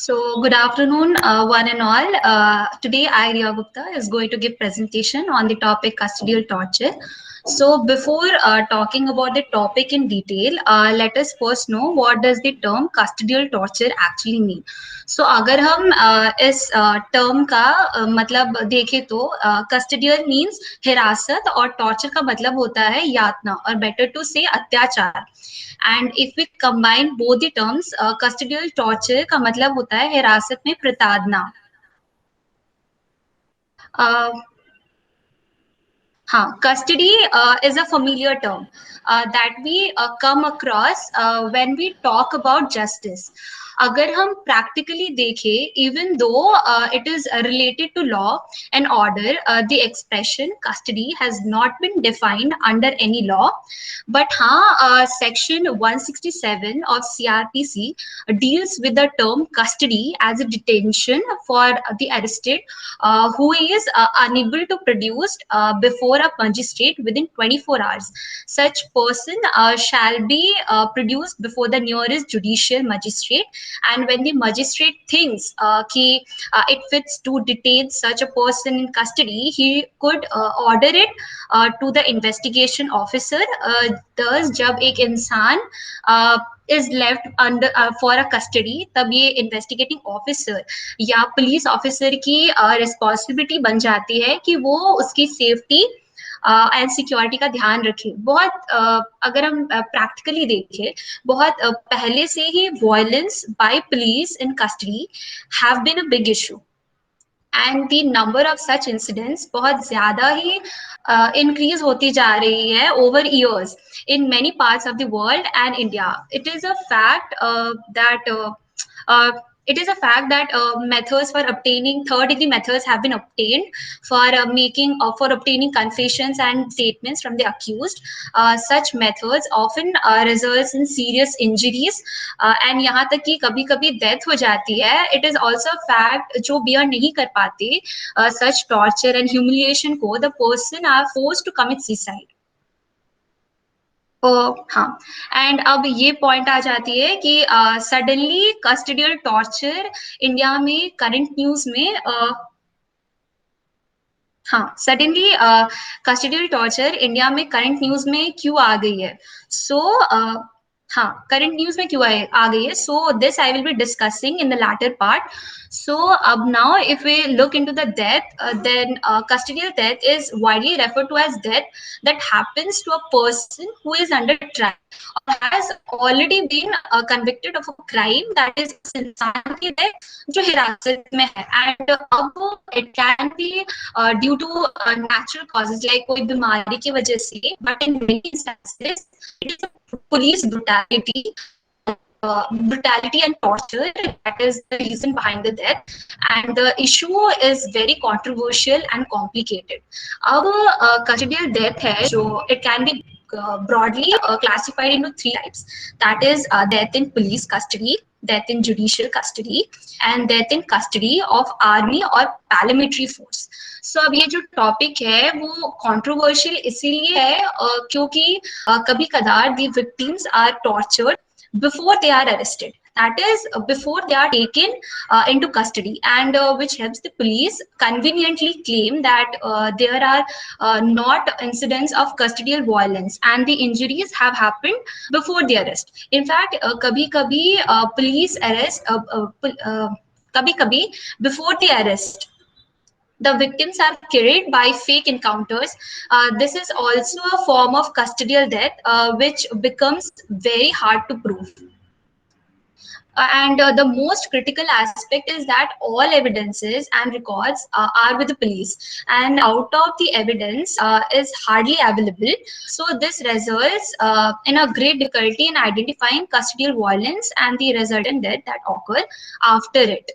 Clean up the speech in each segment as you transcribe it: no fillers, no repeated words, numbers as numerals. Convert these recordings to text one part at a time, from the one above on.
So, good afternoon, one and all. Today, I, Riya Gupta, is going to give presentation on the topic custodial torture. So, before talking about the topic in detail, let us first know what does the term custodial torture actually mean. So, अगर हम इस term का मतलब देखें तो custodial means हिरासत और torture का मतलब होता है यातना और better to say अत्याचार. And if we combine both the terms custodial torture का मतलब होता है हिरासत में प्रताड़ना. uh, हाँ, custody is a familiar term that we come across when we talk about justice. अगर हम practically देखें, even though it is related to law and order, the expression custody has not been defined under any law. But हाँ, section 167 of CRPC deals with the term custody as a detention for the arrested who is unable to produce before a magistrate within 24 hours. Such person shall be produced before the nearest judicial magistrate, and when the magistrate thinks it fits to detain such a person in custody, he could order it to the investigation officer. Thus, जब एक इंसान is left under for a custody, तब ये investigating officer या police officer की responsibility बन जाती है कि वो उसकी सेफ्टी एंड सिक्योरिटी का ध्यान रखे. बहुत अगर हम प्रैक्टिकली देखें, बहुत पहले से ही violence by police in custody have been a big issue and the number of such incidents बहुत ज्यादा ही इंक्रीज होती जा रही है over years in many parts of the world and India. It is a fact uh, it is a fact that methods for obtaining third degree methods have been obtained for for obtaining confessions and statements from the accused. Such methods often results in serious injuries and यहाँ तक कि कभी कभी death हो जाती है. It is also a fact जो beer नहीं कर पाते such torture and humiliation को, the person are forced to commit suicide. हाँ, एंड अब ये पॉइंट आ जाती है कि सडनली कस्टडियल टॉर्चर इंडिया में करंट न्यूज में हाँ, सडनली कस्टडियल टॉर्चर इंडिया में करंट न्यूज में क्यों आ गई है. सो हाँ, करंट न्यूज में क्यों आ गई है. So this I will be discussing in the latter part. So now if we look into the death, then custodial death is widely referred to as death that happens to a person who is under trial or has already been convicted of a crime, that is इंसान की death जो हिरासत में है. And अब it can be due to natural causes like कोई बीमारी की वजह से, but in many instances it is a police brutality and torture that is the reason behind the death, and the issue is very controversial and complicated. अब custodial death है जो it can be broadly classified into three types, that is death in police custody, death in judicial custody, and death in custody of army or paramilitary force. So अब ये जो topic है वो controversial इसीलिए है क्योंकि कभी कदार the victims are tortured before they are arrested, that is before they are taken into custody, and which helps the police conveniently claim that there are not incidents of custodial violence and the injuries have happened before the arrest. In fact kabhi kabhi police arrest kabhi kabhi before the arrest the victims are killed by fake encounters. This is also a form of custodial death, which becomes very hard to prove. And the most critical aspect is that all evidences and records are with the police, and out of the evidence is hardly available. So this results in a great difficulty in identifying custodial violence and the resultant death that occur after it.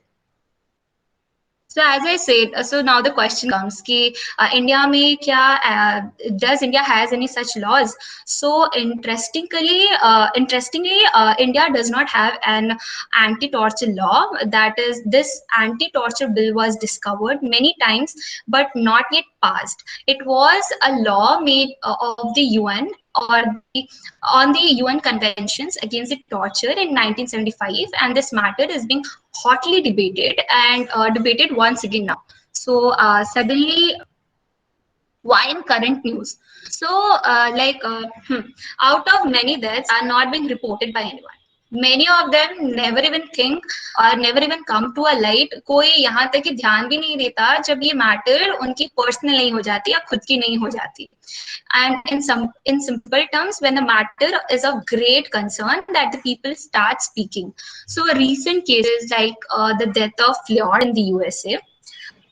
So as I said, so now the question comes कि India में क्या does India has any such laws? So interestingly, India does not have an anti-torture law. That is, this anti-torture bill was discovered many times, but not yet passed. It was a law made of the UN or on the UN Conventions Against the Torture in 1975, and this matter is being hotly debated and debated once again now. So suddenly, why in current news? So, out of many deaths are not being reported by anyone. Many of them never even think or never even come to a light. कोई यहाँ तक कि ध्यान भी नहीं देता जब ये मैटर उनकी पर्सनल नहीं हो जाती या खुद की नहीं हो जाती. And in simple terms, when the matter is of great concern, that the people start speaking. So recent cases like the death of Floyd in the USA,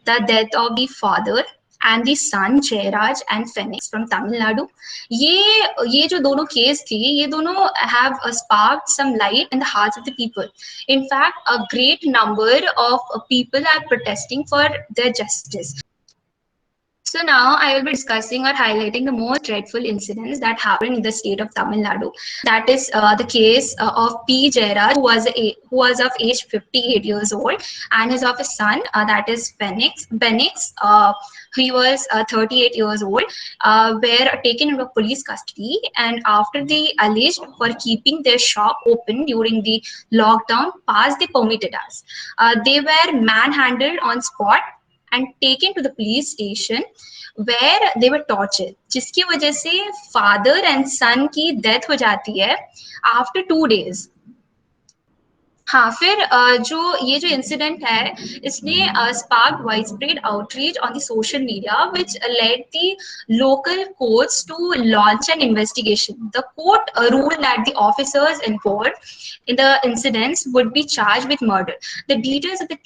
the death of the father and the son Jairaj and Phoenix from Tamil Nadu. ये जो दोनों case थी, ये दोनों have sparked some light in the hearts of the people. In fact, a great number of people are protesting for their justice. So now I will be discussing or highlighting the most dreadful incidents that happened in the state of Tamil Nadu. That is the case of P. Jairaj, who was of age 58 years old, and his of his son, that is Phoenix. Benix, he was 38 years old, were taken into police custody, and after they alleged for keeping their shop open during the lockdown past the permitted hours, they were manhandled on spot and taken to the police station where they were tortured, जिसकी वजह से father and son की death हो जाती है after 2 days. हाँ, फिर जो इंसिडेंट है, इसने sparked widespread outrage on the social media, which led the local courts to launch an investigation. The court ruled that the officers involved in the incidents would be charged with murder. The details of the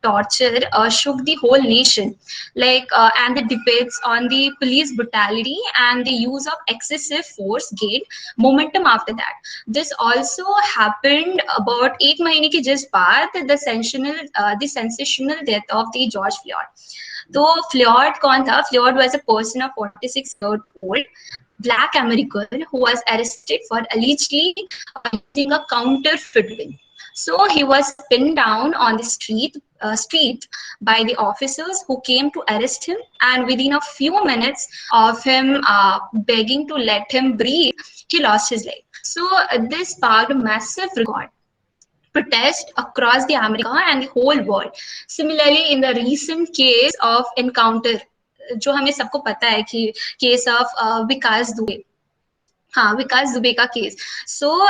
torture shook the whole nation, and the debates on the police brutality and the use of excessive force gained momentum after that. This also happened about 8 महीने के just बाद the sensational death of the George Floyd. तो Floyd कौन था? Floyd was a person of 46-year-old Black American who was arrested for allegedly using a counterfeit gun. So he was pinned down on the street by the officers who came to arrest him, and within a few minutes of him begging to let him breathe, he lost his leg. So this sparked a massive record protest across the America and the whole world. Similarly, in the recent case of encounter, जो हमें सबको पता है कि case of Vikas Dubey, Vikas Dubey ka case. So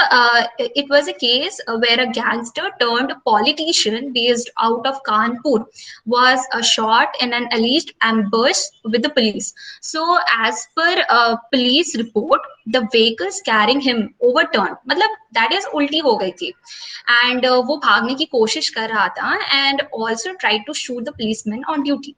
it was a case where a gangster turned politician based out of Kanpur was shot in an alleged ambush with the police. So as per police report, the vehicles carrying him overturned. मतलब that is उल्टी हो गई थी. And वो भागने की कोशिश कर रहा था and also tried to shoot the policeman on duty.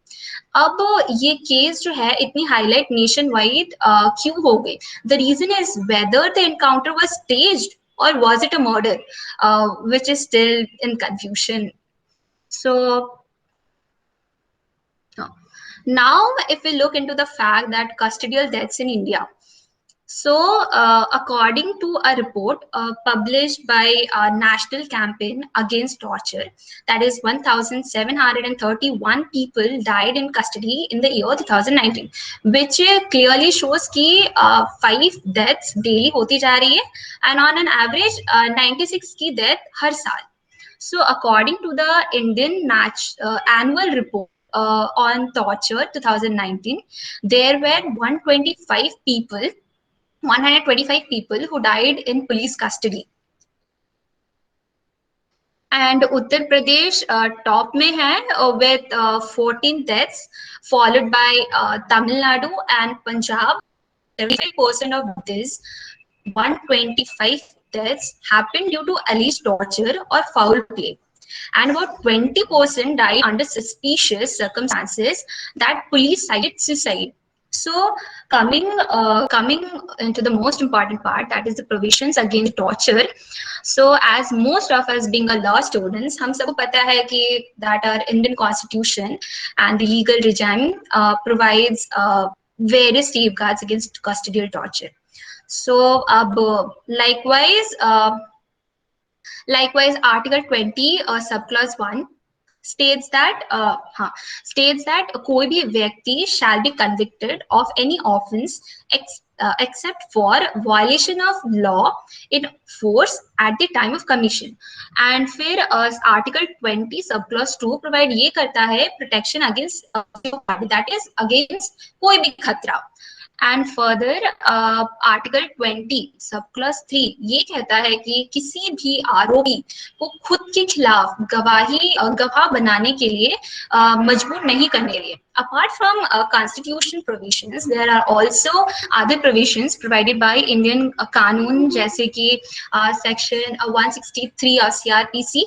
अब ये केस जो है इतनी हाईलाइट नेशन वाइड क्यों हो गई? The reason is whether the encounter was staged or was it a murder, which is still in confusion. So now if we look into the fact that custodial deaths in India, so according to a report published by National Campaign Against Torture, that is 1,731 people died in custody in the year 2019, which clearly shows कि 5 deaths daily होती जा रही है, and on an average 96 की death हर साल. So according to the Indian annual report on torture 2019, there were 125 people who died in police custody. And Uttar Pradesh top mein hai with 14 deaths, followed by Tamil Nadu and Punjab. 75% of this 125 deaths happened due to alleged torture or foul play. And about 20% died under suspicious circumstances that police cited suicide. So coming into the most important part, that is the provisions against torture. So as most of us being a law students, हम सबको पता है कि that our Indian Constitution and the legal regime provides various safeguards against custodial torture. So likewise Article 20 subclause 1 states that कोई भी व्यक्ति shall be convicted of any offense except for violation of law in force at the time of commission. And फिर article 20 sub clause 2 provide ये करता है protection against that is against कोई भी खतरा. And further article 20 sub clause 3 ये कहता है कि किसी भी आरोपी को खुद के खिलाफ गवाह बनाने के लिए मजबूर नहीं करने के लिए. Apart from constitution provisions, there are also other provisions provided by Indian कानून, जैसे कि section 163 of CRPC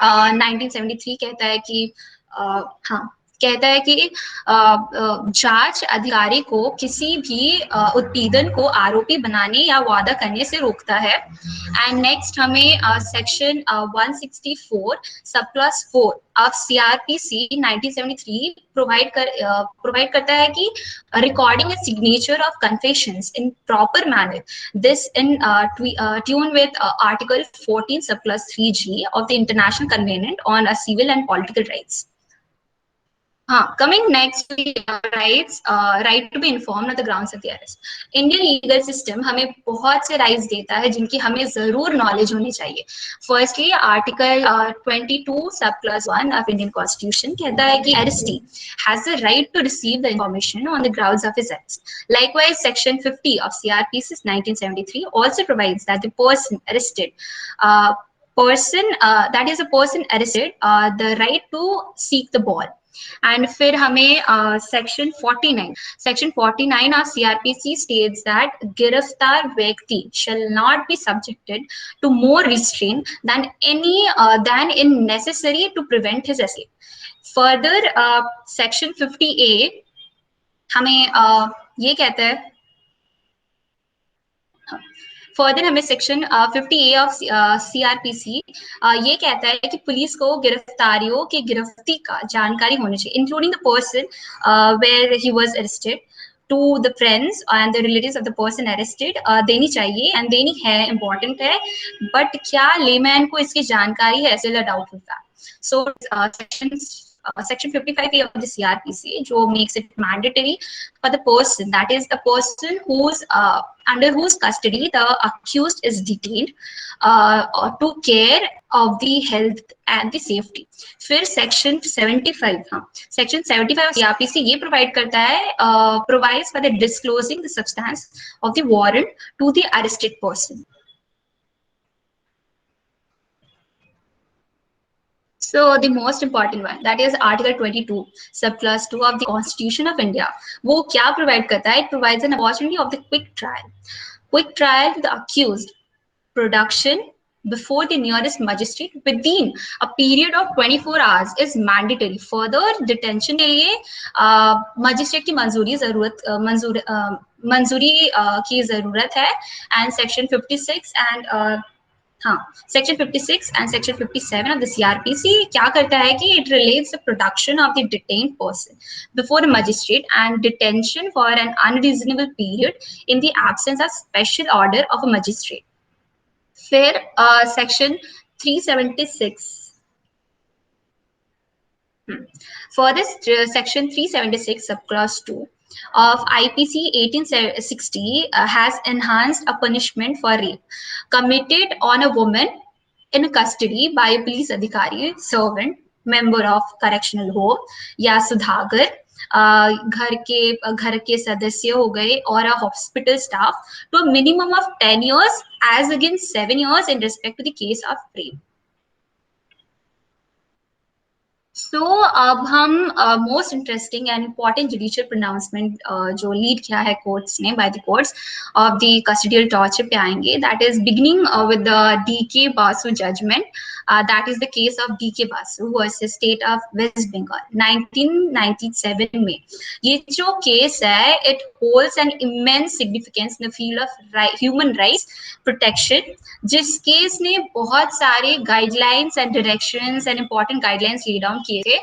1973 कहता है कि हाँ कहता है कि जांच अधिकारी को किसी भी उत्पीड़न को आरोपी बनाने या वादा करने से रोकता है. एंड नेक्स्ट हमें section 164 sub clause 4 of CrPC 1973 provide करता है कि recording a signature of confessions in proper manner, this in tune with article 14 sub clause 3G of the International Covenant on Civil and Political Rights. Coming next to the rights, right to be informed on the grounds of the arrest. Indian legal system हमें बहुत से rights देता है जिनकी हमें जरूर knowledge होनी चाहिए. Firstly, Article 22 sub clause 1 of Indian Constitution कहता है कि arrestee has the right to receive the information on the grounds of his arrest. Likewise, Section 50 of CRPC 1973 also provides that the person arrested that is a person arrested the right to seek the ball. And फिर हमें section 49 of CRPC states that गिरफ्तार व्यक्ति shall not be subjected to more restraint than in necessary to prevent his escape. Further, section 50A हमें ये कहता है. Further हमें section 50A of CRPC ये कहता है कि पुलिस को गिरफ्तारियों की गिरफ्ती का जानकारी होनी चाहिए, including the person where he was arrested, to the friends and the relatives of the person arrested देनी चाहिए, एंड देनी है, इम्पोर्टेंट है. बट क्या लेमैन को इसकी जानकारी है? Still a doubt with that. So section 55A of the CRPC जो makes it mandatory for the person, that is the person who's under whose custody the accused is detained to care of the health and the safety. फिर section 75 section 75 of CRPC ये provide करता है provides for the disclosing the substance of the warrant to the arrested person. So the most important one, that is Article 22, subclause 2 of the Constitution of India. वो क्या provide करता है? It provides an opportunity of the quick trial. Quick trial to the accused, production before the nearest magistrate within a period of 24 hours is mandatory. Further, detention के लिए magistrate की मंजूरी की जरूरत है. And section 56 and section 56 and section 57 of the CRPC क्या करता है कि it relates the production of the detained person before a magistrate and detention for an unreasonable period in the absence of special order of a magistrate. फिर section 376 for this section 376 subclause 2 of IPC 1860 has enhanced a punishment for rape committed on a woman in custody by a police adhikari, servant, member of correctional home या सुधागर, घर के सदस्य हो गए और a hospital staff to a minimum of 10 years as against 7 years in respect to the case of rape. So अब हम most interesting and important judicial pronouncement जो लीड किया है कोर्ट्स ने by the courts of the custodial torture पे आएंगे. That is beginning with the DK Basu judgment. That is the case of DK Basu versus State of West Bengal 1997 में. ये जो case है it holds an immense significance in the field of human rights protection. जिस case ने बहुत सारे guidelines and directions and important guidelines laid down किए थे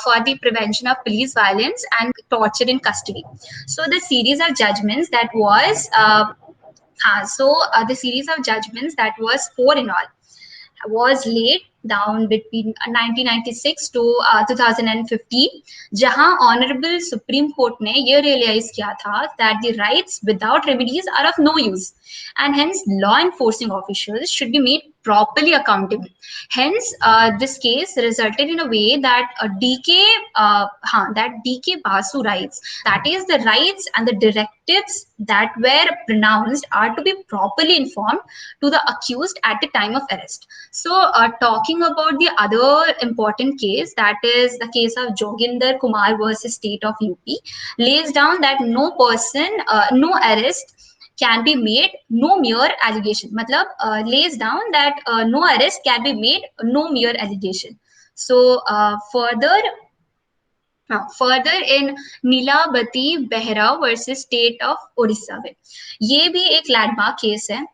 for the prevention of police violence and torture in custody. So the series of judgments that was the series of judgments that was 4 in all was laid down between 1996 to 2015, जहां honourable supreme court ने ये realise किया था that the rights without remedies are of no use, and hence law enforcing officials should be made properly accountable. Hence, this case resulted in a way that that DK Basu rights, that is the rights and the directives that were pronounced, are to be properly informed to the accused at the time of arrest. So, talking about the other important case, that is the case of Joginder Kumar versus State of UP, lays down that no person, no arrest can be made, no mere allegation. Matlab, lays down that no arrest can be made, no mere allegation. So, further in Nilabati Behera versus state of Orissa में, ये भी एक landmark case है.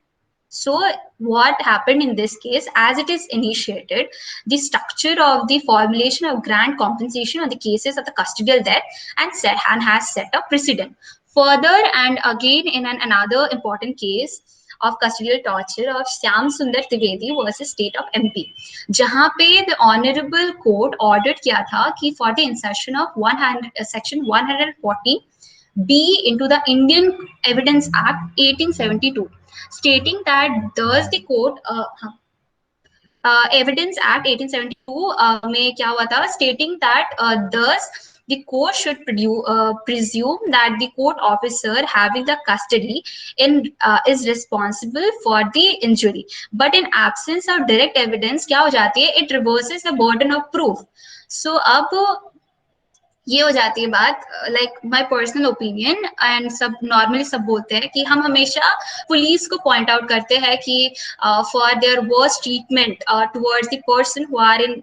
So what happened in this case, as it is initiated, the structure of the formulation of grant compensation on the cases of the custodial death and has set a precedent. Further, and again in another important case of custodial torture of Shyam Sundar Trivedi versus State of MP, जहाँ पे the honorable court ordered किया था कि for the insertion of section 140 B into the Indian Evidence Act 1872, stating that thus the court Evidence Act 1872 में क्या हुआ था, stating that thus the court should presume that the court officer having the custody is responsible for the injury, but in absence of direct evidence क्या हो जाती है, it reverses the burden of proof. So अब ये हो जाती है बात, like my personal opinion, and सब नॉर्मली सब बोलते हैं कि हम हमेशा पुलिस को पॉइंट आउट करते हैं कि for their worst treatment towards the person who are in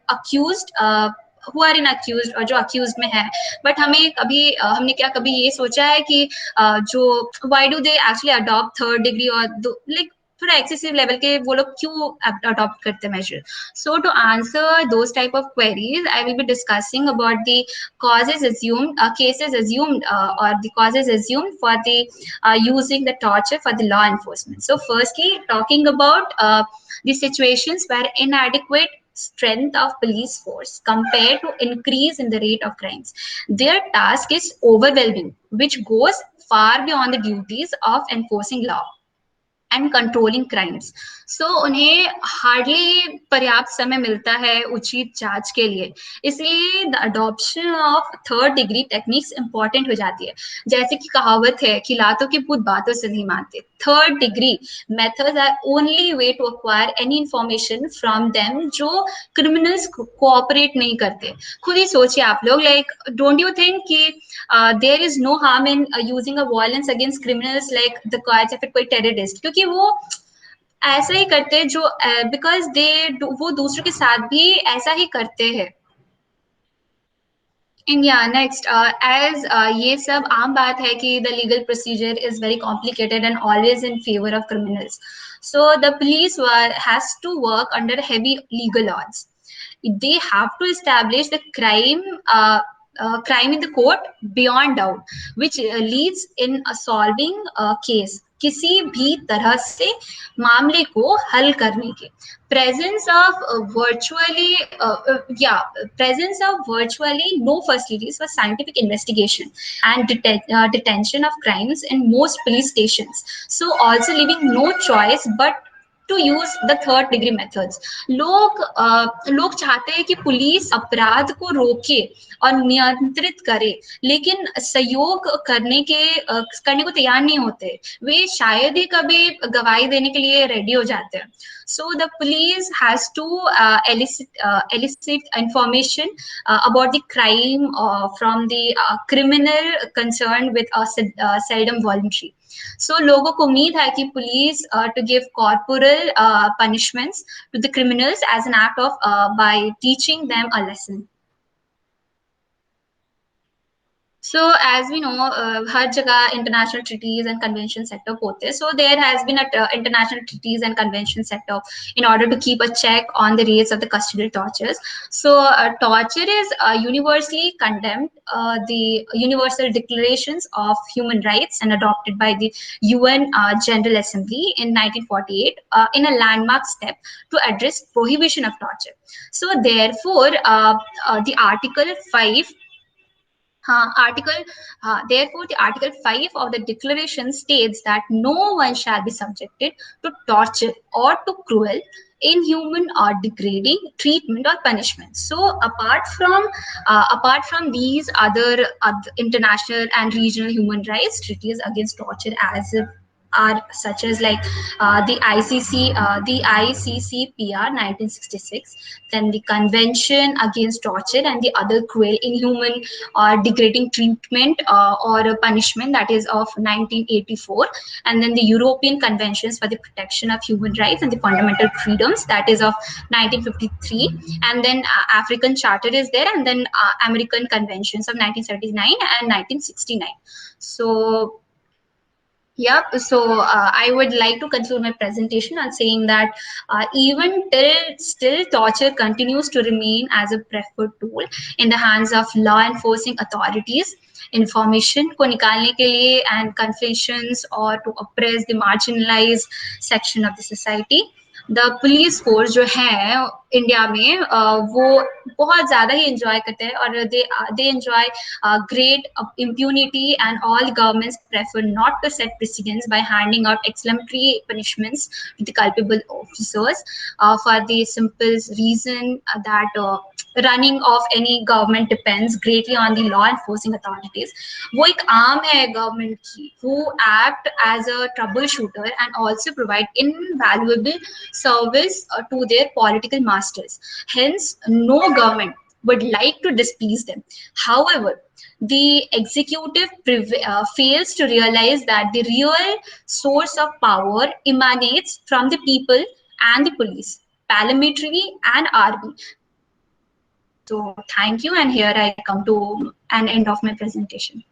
accused और जो अक्यूज्ड में है. बट हमें कभी हमने क्या कभी ये सोचा है कि जो why do they actually adopt third degree और लाइक थोड़ा एक्सेसिव लेवल के वो लोग क्यों अडॉप्ट करते हैं major. So to answer those type of queries, I will be discussing about the cases assumed, or the causes assumed for the using the torture for the law enforcement. So firstly, talking about the situations where inadequate strength of police force compared to increase in the rate of crimes, their task is overwhelming, which goes far beyond the duties of enforcing law and controlling crimes. So उन्हें hardly पर्याप्त समय मिलता है उचित जांच के लिए, इसलिए the adoption of third degree techniques important हो जाती है. जैसे कि कहावत है कि लातों के भूत बातों से नहीं मानते. Third degree methods are only way to acquire any information from them जो क्रिमिनल्स कोऑपरेट नहीं करते. खुद ही सोचिए आप लोग, लाइक डोंट यू थिंक कि there is no harm in using a violence against criminals like the या फिर कोई टेररिस्ट, क्योंकि वो ऐसा ही करते हैं जो बिकॉज वो दूसरों के साथ भी ऐसा ही करते हैं. And yeah, next, as ये सब आम बात है कि the legal procedure is very complicated and always in favor of criminals. So the police has to work under heavy legal odds. They have to establish the crime in the court beyond doubt, which leads in solving a case. किसी भी तरह से मामले को हल करने के. Presence of virtually no facilities for scientific investigation and detention of crimes in most police stations. So also leaving no choice but to use the third degree methods. लोग चाहते हैं कि पुलिस अपराध को रोके और नियंत्रित करे, लेकिन सहयोग करने को तैयार नहीं होते. वे शायद ही कभी गवाही देने के लिए रेडी हो जाते हैं. So the police has to elicit information about the crime from the criminal concerned with seldom voluntary. So लोगों को उम्मीद है कि police to give corporal punishments to the criminals as an act of by teaching them a lesson. So as we know, हर जगह international treaties and convention set up होते हैं. So there has been a international treaties and convention set up in order to keep a check on the rates of the custodial tortures. So torture is universally condemned. The Universal Declarations of Human Rights and adopted by the UN General Assembly in 1948 in a landmark step to address prohibition of torture. So therefore, the Article 5 article therefore the article 5 of the declaration states that no one shall be subjected to torture or to cruel, inhuman or degrading treatment or punishment. So apart from these other international and regional human rights treaties against torture as are such as like the ICCPR 1966, then the Convention Against Torture and the other cruel, inhuman, or degrading treatment or punishment, that is of 1984, and then the European Conventions for the Protection of Human Rights and the Fundamental Freedoms, that is of 1953, and then African Charter is there, and then American Conventions of 1979 and 1969. So yep. So I would like to conclude my presentation on saying that even till still, torture continues to remain as a preferred tool in the hands of law enforcing authorities. Information को निकालने के लिए and confessions or to oppress the marginalized section of the society. The police force जो है India में वो बहुत ज़्यादा ही enjoy करते हैं और they enjoy great impunity, and all governments prefer not to set precedents by handing out exemplary punishments to the culpable officers for the simple reason that running of any government depends greatly on the law enforcing authorities. वो एक arm है government की who act as a troubleshooter and also provide invaluable service to their political masters. Hence, no government would like to displease them. However, the executive fails to realize that the real source of power emanates from the people and the police, paramilitary and army. So thank you, and here I come to an end of my presentation.